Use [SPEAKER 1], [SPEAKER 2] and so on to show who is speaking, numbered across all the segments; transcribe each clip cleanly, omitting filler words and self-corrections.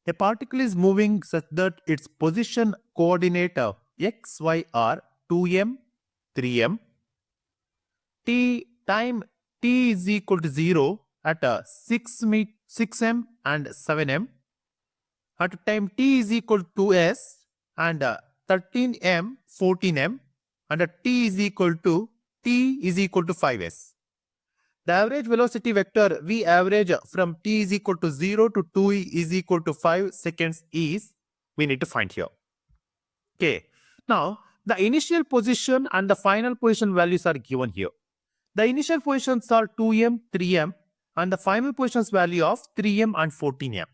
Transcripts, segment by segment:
[SPEAKER 1] A particle is moving such that its position coordinate of x, y are 2m, 3m. Time t is equal to 0 at 6m and 7m. At time t is equal to s and 13m, 14m, and at t is equal to 5s. The average velocity vector v average from t is equal to 0 to 2 is equal to 5 seconds is we need to find here. Okay. Now, the initial position and the final position values are given here. The initial positions are 2m, 3m, and the final positions value of 3m and 14m.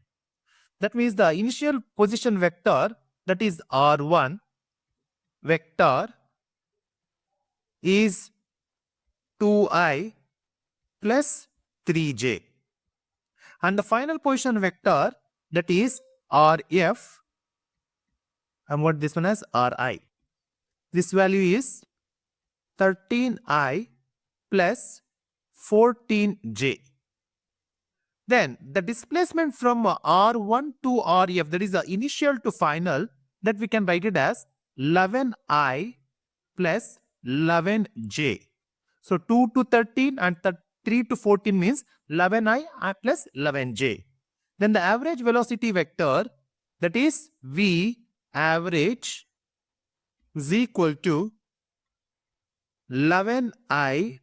[SPEAKER 1] That means the initial position vector, that is r1 vector, is 2i plus 3j. And the final position vector, that is rf, and what this one as ri. This value is 13i plus 14j. Then the displacement from R1 to RF, that is the initial to final, that we can write it as 11i plus 11j. So 2 to 13 and 3 to 14 means 11i plus 11j. Then the average velocity vector, that is V average, is equal to 11i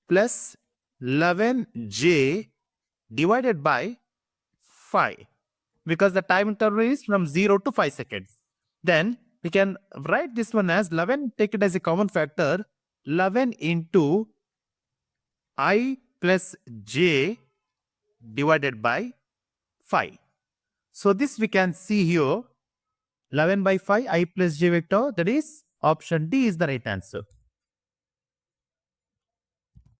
[SPEAKER 1] plus 11j divided by 5, because the time interval is from 0 to 5 seconds. Then we can write this one as 11, take it as a common factor, 11 into I plus j divided by 5. So this we can see here, 11 by 5 I plus j vector, that is option D is the right answer.